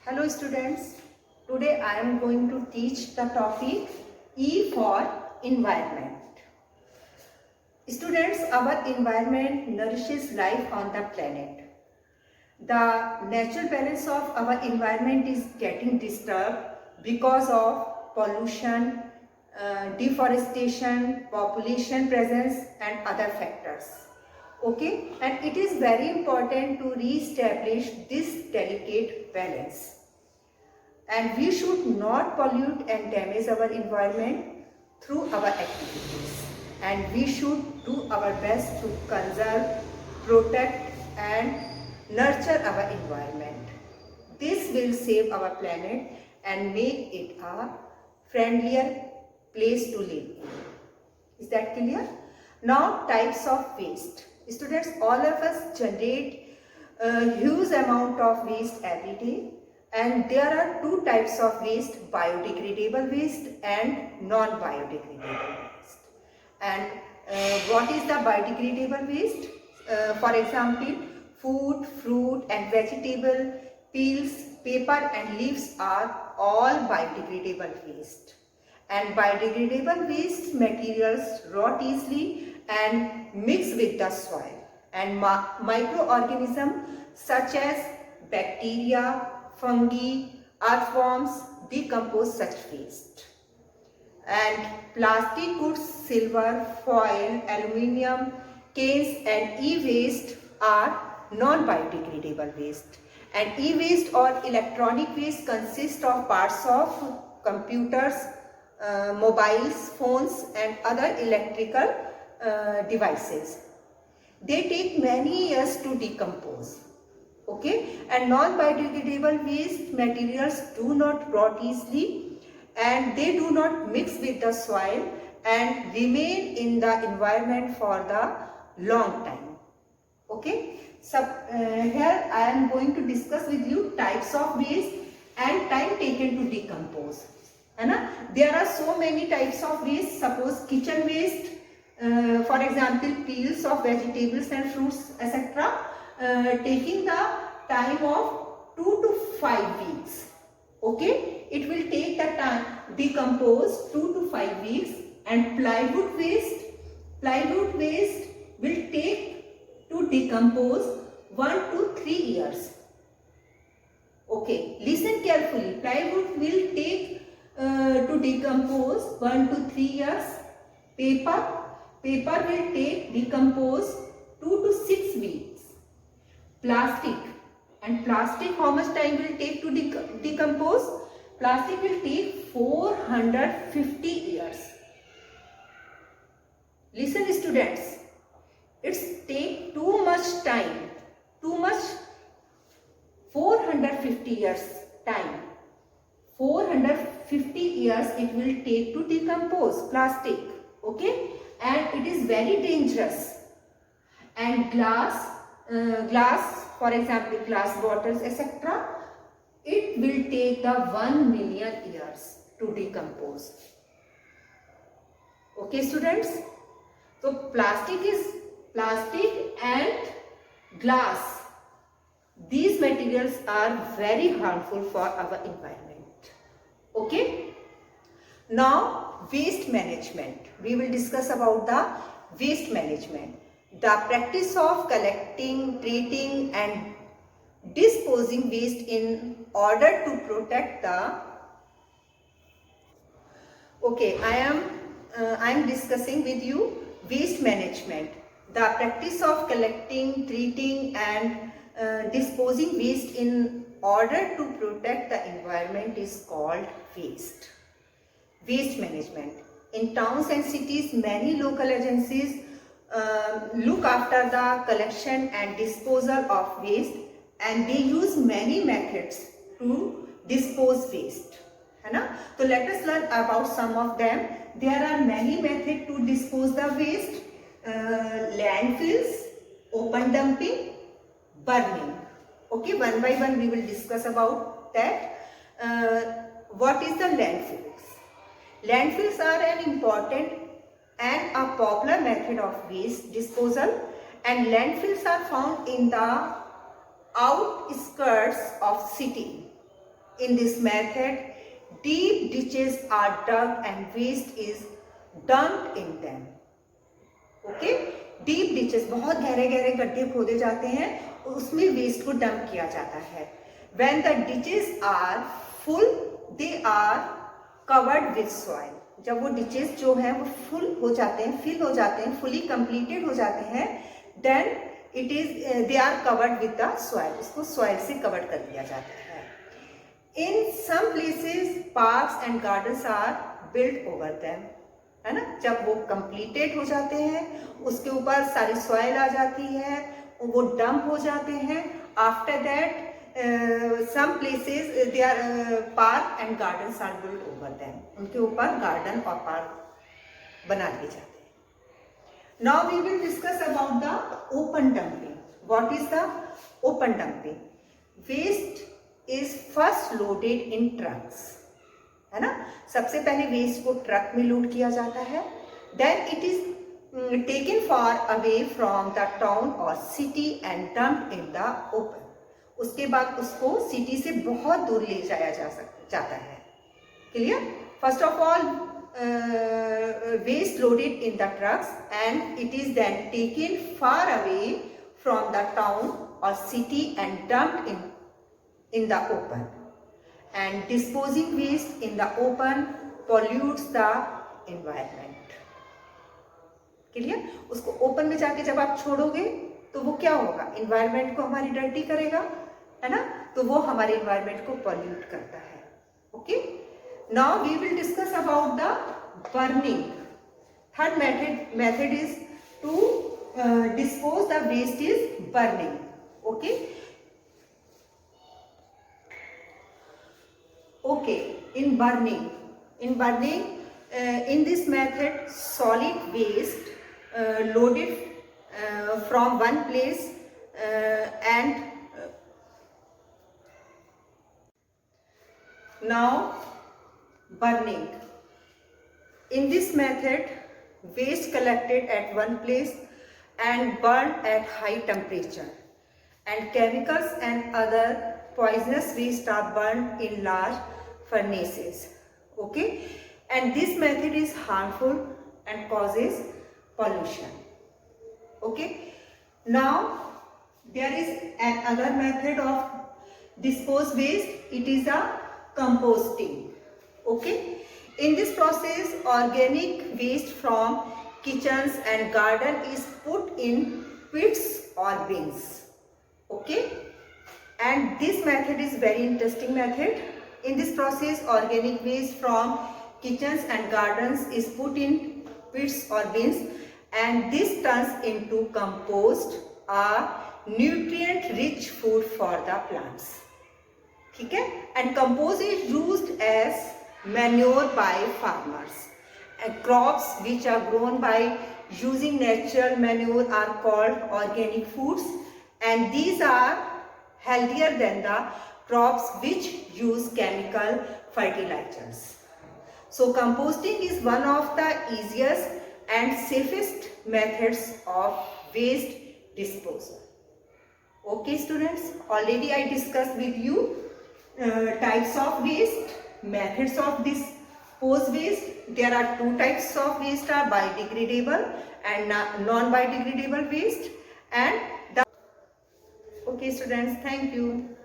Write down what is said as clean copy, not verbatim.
Hello students, today I am going to teach the topic E for environment. Students, our environment nourishes life on the planet. The natural balance of our environment is getting disturbed because of pollution, deforestation, population presence and other factors. Okay, and it is very important to re-establish this delicate balance. And we should not pollute and damage our environment through our activities. And we should do our best to conserve, protect and nurture our environment. This will save our planet and make it a friendlier place to live. Is that clear? Now, types of waste. Students, all of us generate a huge amount of waste every day. And there are two types of waste, biodegradable waste and non-biodegradable waste. And what is the biodegradable waste? For example, food, fruit and vegetable, peels, paper and leaves are all biodegradable waste. And biodegradable waste materials rot easily and mix with the soil. And microorganisms such as bacteria, fungi, earthworms decompose such waste. And plastic goods, silver, foil, aluminium, cans and e-waste are non-biodegradable waste. And e-waste or electronic waste consists of parts of computers, mobiles, phones and other electrical devices. They take many years to decompose. Okay, and non-biodegradable waste materials do not rot easily and they do not mix with the soil and remain in the environment for the long time. Okay, so here I am going to discuss with you types of waste and time taken to decompose. There are so many types of waste. Suppose kitchen waste, for example peels of vegetables and fruits etc. Taking the time of 2 to 5 weeks. Okay, it will take the time decompose 2 to 5 weeks. And plywood waste will take to decompose 1 to 3 years. Okay, listen carefully. Plywood will take to decompose 1 to 3 years. Paper will take decompose 2 to 6 weeks. Plastic, how much time will take to decompose? Plastic will take 450 years. Listen students, it's take too much time, 450 years time. 450 years it will take to decompose plastic. Okay, and it is very dangerous. And glass, for example glass bottles etc., it will take the 1 million years to decompose. Okay students, so plastic and glass, these materials are very harmful for our environment. Okay, now waste management. We will discuss about the waste management. The practice of collecting, treating and disposing waste in order to protect the... Okay, I am discussing with you waste management. The practice of collecting, treating and disposing waste in order to protect the environment is called waste. Waste management. In towns and cities, many local agencies look after the collection and disposal of waste and they use many methods to dispose waste. So let us learn about some of them. There are many methods to dispose the waste. Landfills, open dumping, burning. Okay, one by one we will discuss about that. What is the landfills? Landfills are an important and a popular method of waste disposal, and landfills are found in the outskirts of city. In this method, deep ditches are dug and waste is dumped in them. Okay, deep ditches, बहुत गहरे गहरे गड्ढे खोदे जाते हैं, उसमें waste को dump किया जाता है. When the ditches are full, they are covered with soil. जब वो डिचेस जो है वो फुल हो जाते हैं, फिल हो जाते हैं, फुली कंप्लीटेड हो जाते हैं, then it is they are covered with the soil. उसको सॉइल से कवर कर दिया जाता है. In some places parks and gardens are built over them, है ना. जब वो कंप्लीटेड हो जाते हैं, उसके ऊपर सारी सॉइल आ जाती है, वो डंप हो जाते हैं. After that some places their park and gardens are built over them. उनके ऊपर गार्डन और पार्क बना दिए जाते हैं. Now we will discuss about the open dumping. What is the open dumping? Waste is first loaded in trucks, है ना. सबसे पहले वेस्ट को ट्रक में लोड किया जाता है. Then it is taken far away from the town or city and dumped in the open. उसके बाद उसको सिटी से बहुत दूर ले जाया जाता है. Clear. First of all waste loaded in the trucks and it is then taken far away from the town और city and dumped in the open. And disposing waste in the open pollutes the environment. Clear. उसको open में जाके जब आप छोड़ोगे तो वो क्या होगा, इन्वायरमेंट को हमारी डर्टी करेगा, है ना. तो वो हमारे इन्वायरमेंट को पॉल्यूट करता है. Okay. Now we will discuss about the burning. Third method is to dispose the waste is burning. Okay. Okay. In burning in this method solid waste loaded from one place and now burning. In this method waste collected at one place and burned at high temperature, and chemicals and other poisonous waste are burned in large furnaces. Okay. And this method is harmful and causes pollution. Okay. Now there is another method of dispose waste. It is a composting. Okay. In this process organic waste from kitchens and garden is put in pits or bins. Okay. And this method is very interesting method. In this process organic waste from kitchens and gardens is put in pits or bins, and this turns into compost, a nutrient rich food for the plants. ठीक है. And compost is used as manure by farmers, and crops which are grown by using natural manure are called organic foods, and these are healthier than the crops which use chemical fertilizers. So composting is one of the easiest and safest methods of waste disposal. Okay students, already I discussed with you types of waste, methods of dispose waste. There are two types of waste are biodegradable and non-biodegradable waste. And okay students, thank you.